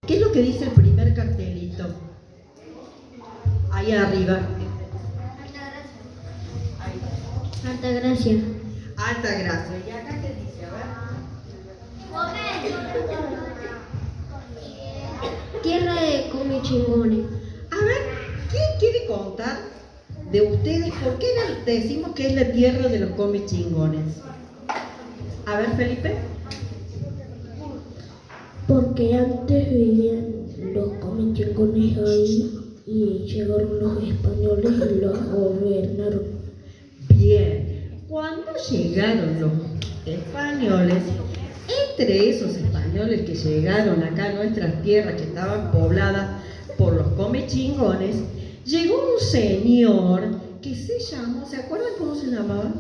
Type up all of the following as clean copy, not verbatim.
¿Qué es lo que dice el primer cartelito? Ahí arriba. Alta Gracia. Alta Gracia. ¿Y acá qué dice? A ver. Tierra de come chingones. A ver, ¿quién quiere contar de ustedes por qué decimos que es la tierra de los come chingones? A ver, Felipe. Porque antes vivían los come chingones ahí y llegaron los españoles y los gobernaron. Bien, cuando llegaron los españoles, entre esos españoles que llegaron acá a nuestras tierras que estaban pobladas por los comechingones, llegó un señor que se llamó, ¿se acuerdan cómo se llamaba?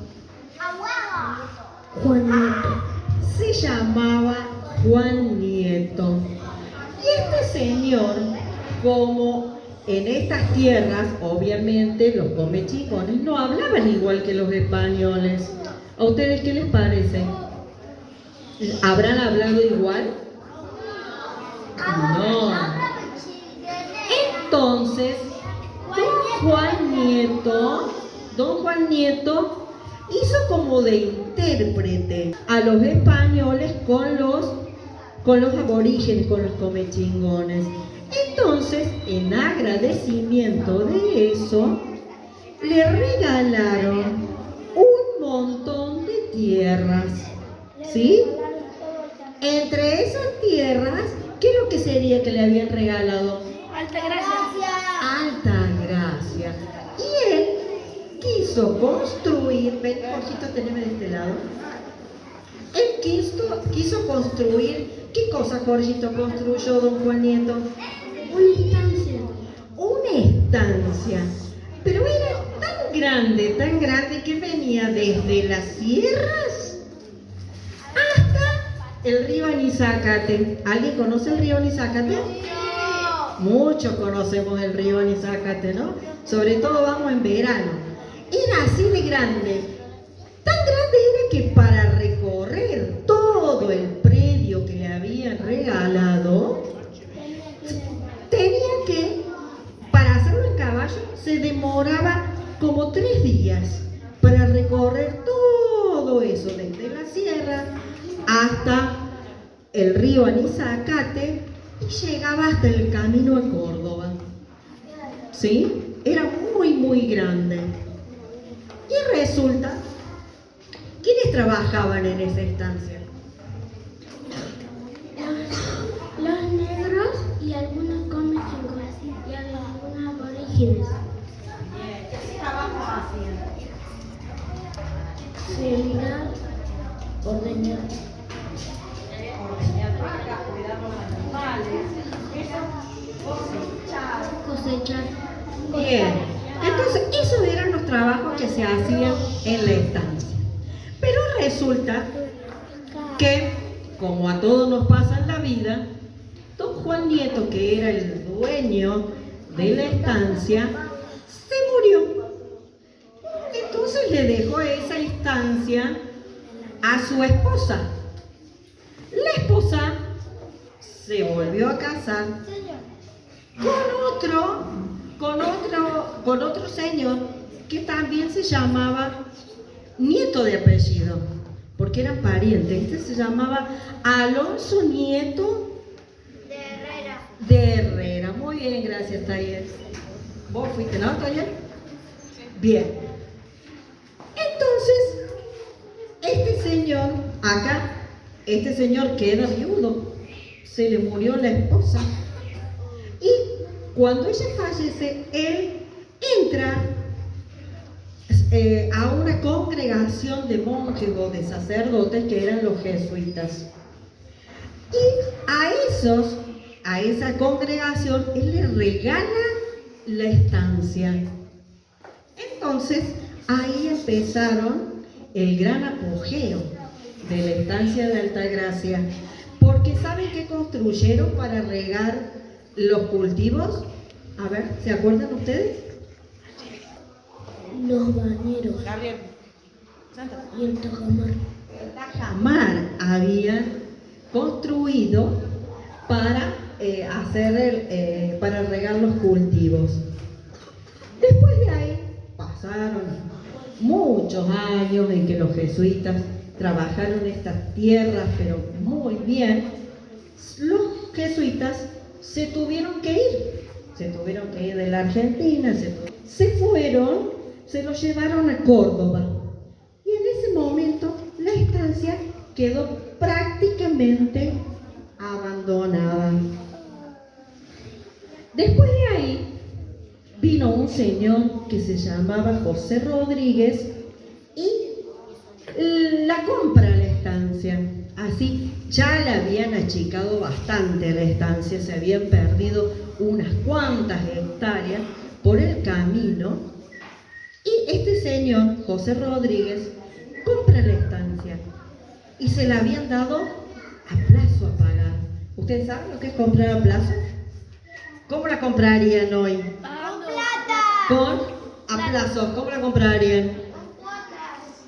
Juan Nieto. Se llamaba Juan Nieto. Y este señor, como en estas tierras, obviamente los comechingones no hablaban igual que los españoles. ¿A ustedes qué les parece? ¿Habrán hablado igual? No. Entonces, don Juan Nieto hizo como de intérprete a los españoles con los aborígenes, con los comechingones. Entonces, en agradecimiento de eso, le regalaron un montón de tierras, ¿sí? Entre esas tierras, ¿qué es lo que sería que le habían regalado? Alta Gracia. Alta Gracia. Y él quiso construir, ven, Jorgito, teneme de este lado. Él quiso construir, ¿qué cosa, Jorgito, construyó don Juan Nieto? Una estancia. Una estancia. Pero era tan grande que venía desde las sierras hasta el río Anizácate. ¿Alguien conoce el río Anizácate? Muchos conocemos el río Anizácate, ¿no? Sobre todo vamos en verano. Era así de grande. Tan grande era que para recorrer todo el predio que le habían regalado, tenía que, para hacerlo en caballo, se demoraba como 3 días para recorrer todo eso, desde la sierra hasta el río Anizácate y llegaba hasta el camino a Córdoba. ¿Sí? Era muy grande. Y resulta, ¿quiénes trabajaban en esa estancia? Los negros y algunos come chingones y algunos aborígenes. ¿Qué trabajo hacían? Sembrar, ordeñar. Cuidar los animales, Cosechar. Bien, entonces esos eran los trabajos que se hacían en la estancia. Pero resulta que, como a todos nos pasa en la vida, don Juan Nieto, que era el dueño de la estancia, se murió. Entonces le dejó esa estancia a su esposa. La esposa se volvió a casar con otro señor que también se llamaba Nieto de apellido, porque eran parientes. Este se llamaba Alonso Nieto de Herrera. Muy bien, gracias, Taller. ¿Vos fuiste, no, Taller? Bien. Entonces, este señor queda viudo, se le murió la esposa. Y cuando ella fallece, él entra a una congregación de monjes o de sacerdotes que eran los jesuitas. Y a esa congregación, él le regala la estancia. Entonces, ahí empezaron el gran apogeo de la estancia de Altagracia. Porque ¿saben qué construyeron para regar los cultivos? A ver, ¿se acuerdan ustedes? Los bañeros. Y el tajamar. El tajamar habían construido para para regar los cultivos. Después de ahí pasaron muchos años en que los jesuitas trabajaron estas tierras, pero muy bien. Los jesuitas se tuvieron que ir de la Argentina, se fueron, se los llevaron a Córdoba. Y en ese momento la estancia quedó prácticamente abandonada. Después de ahí vino un señor que se llamaba José Rodríguez y la compra la estancia. Así ya la habían achicado bastante la estancia, se habían perdido unas cuantas hectáreas por el camino. Y este señor, José Rodríguez, compra la estancia y se la habían dado a plazo a pagar. ¿Ustedes saben lo que es comprar a plazo? ¿Cómo la comprarían hoy? Con plata. Con a plazo. ¿Cómo la comprarían?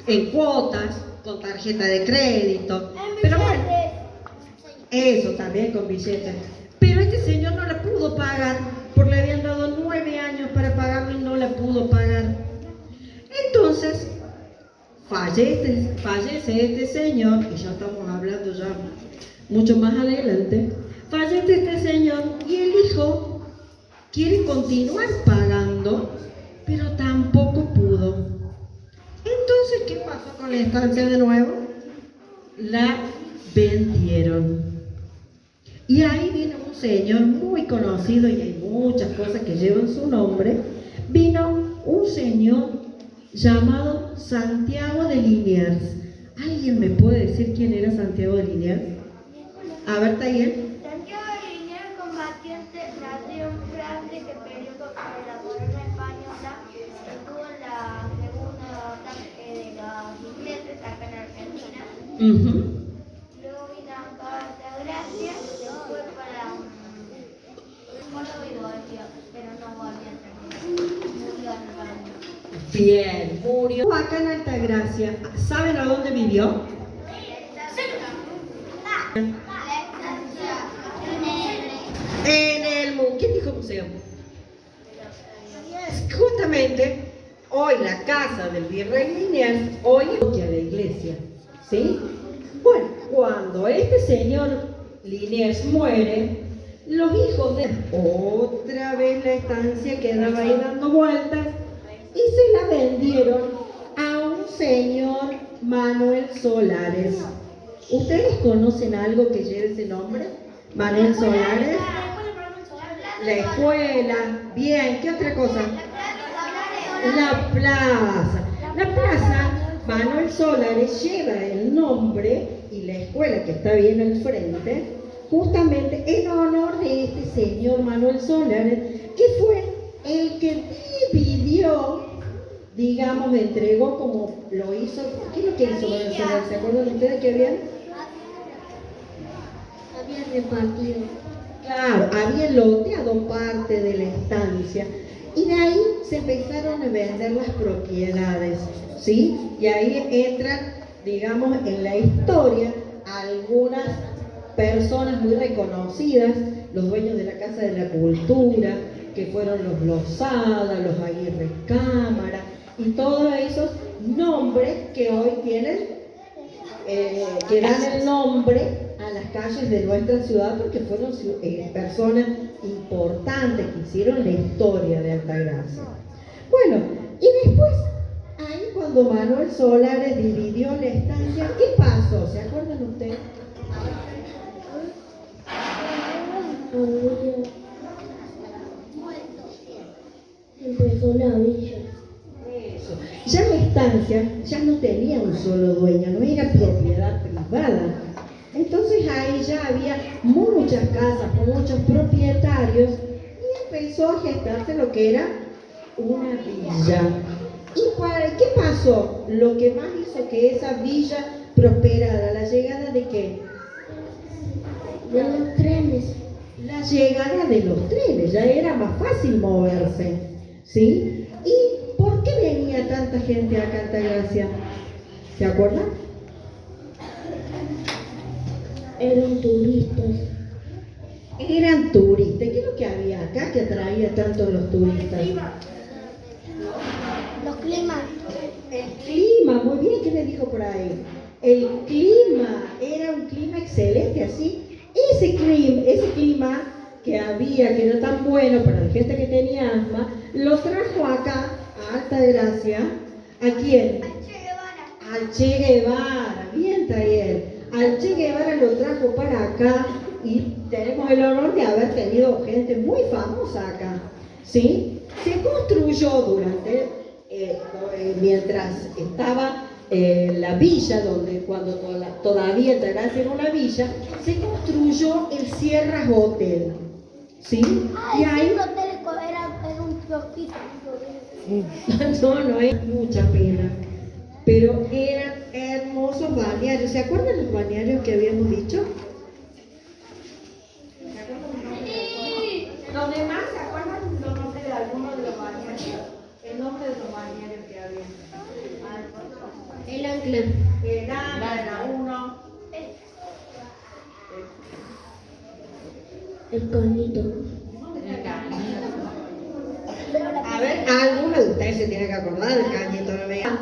En cuotas, con tarjeta de crédito. Pero bueno, eso también con billetes. Pero este señor no la pudo pagar porque le habían dado 9 años para pagarlo y no la pudo pagar. Entonces, fallece este señor, y ya estamos hablando ya mucho más adelante. Fallece este señor y el hijo quiere continuar pagando, pero tampoco pudo. Entonces, ¿qué pasó con la estancia de nuevo? La vendieron. Y ahí vino un señor muy conocido, y hay muchas cosas que llevan su nombre. Vino un señor llamado Santiago de Liniers. ¿Alguien me puede decir quién era Santiago de Liniers? A ver, Tayel. Santiago de Liniers, combatiente nación grande que peleó contra la corona española, estuvo en la segunda ataque de los ingleses acá en Argentina. Luego vino a Altagracia, se fue para Córdoba y volvió, pero no volvió a terminar. Murió en el camino. Bien, murió acá en Altagracia. ¿Saben a dónde vivió? En el museo. ¿Quién dijo museo? Justamente hoy la casa del virrey Liniers, hoy es la iglesia, ¿sí? Bueno, cuando este señor Liniers muere, los hijos de otra vez la estancia quedaba ahí dando vueltas y se la vendieron a un señor Manuel Solares. ¿Ustedes conocen algo que lleve ese nombre? Manuel Solares. La escuela. Bien, ¿qué otra cosa? La plaza. La plaza Manuel Solares lleva el nombre y la escuela que está bien al frente, justamente en honor de este señor Manuel Solares, que fue el que dividió, digamos, entregó como lo hizo. ¿Qué es lo que hizo Manuel Solares? ¿Se acuerdan ustedes que habían repartido? Claro, había loteado parte de la estancia y de ahí se empezaron a vender las propiedades, ¿sí? Y ahí entran, digamos, en la historia algunas personas muy reconocidas, los dueños de la Casa de la Cultura, que fueron los Lozada, los Aguirre Cámara, y todos esos nombres que hoy tienen, que dan el nombre a las calles de nuestra ciudad, porque fueron personas importantes que hicieron la historia de Altagracia. Bueno, y después, ahí cuando Manuel Solares dividió la estancia, ¿qué pasó? ¿Se acuerdan ustedes? Empezó la villa. Eso. Ya la estancia ya no tenía un solo dueño, no era propiedad privada. Entonces ahí ya había muchas casas, muchos propietarios, y empezó a gestarse lo que era una villa. ¿Y qué pasó? Lo que más hizo que esa villa prosperara, la llegada de ¿qué? De los trenes. La llegada de los trenes, ya era más fácil moverse, ¿sí? ¿Y por qué venía tanta gente acá a Altagracia? ¿Se acuerdan? Eran turistas. eran turistas. ¿Qué es lo que había acá que atraía tanto a los turistas? Los climas. El clima, muy bien, ¿qué le dijo por ahí? El clima, era un clima excelente, así. Ese clima que había, que era tan bueno para la gente que tenía asma, lo trajo acá, a Altagracia. ¿A quién? Al Che Guevara, bien Tayel. Al Che Guevara lo trajo para acá y tenemos el honor de haber tenido gente muy famosa acá, ¿sí? Se construyó durante, mientras estaba la villa, donde todavía Altagracia era una villa, se construyó el Sierra Hotel, ¿sí? Y ahí... Era un kiosquito. No es mucha pena, pero eran hermosos balnearios. ¿Se acuerdan los balnearios que habíamos dicho? ¿Los demás se acuerdan los nombres de algunos de los balnearios? El nombre de los balnearios que había. El Ancla. El Ancla era uno. El Cañito. A ver, alguno de ustedes se tiene que acordar del Cañito, ¿no vean?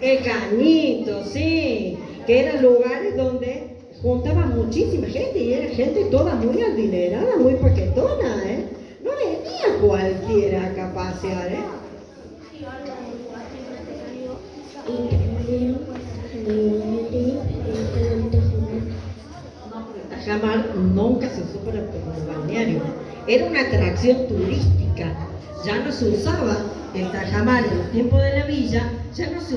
El Cañito, sí, que eran lugares donde juntaban muchísima gente y era gente toda muy adinerada, muy paquetona, ¿eh? No venía cualquiera acá a pasear, ¿eh? Y también Tajamar nunca se usó como balneario. Era una atracción turística. Ya no se usaba el Tajamar en los tiempos de la villa, ya no se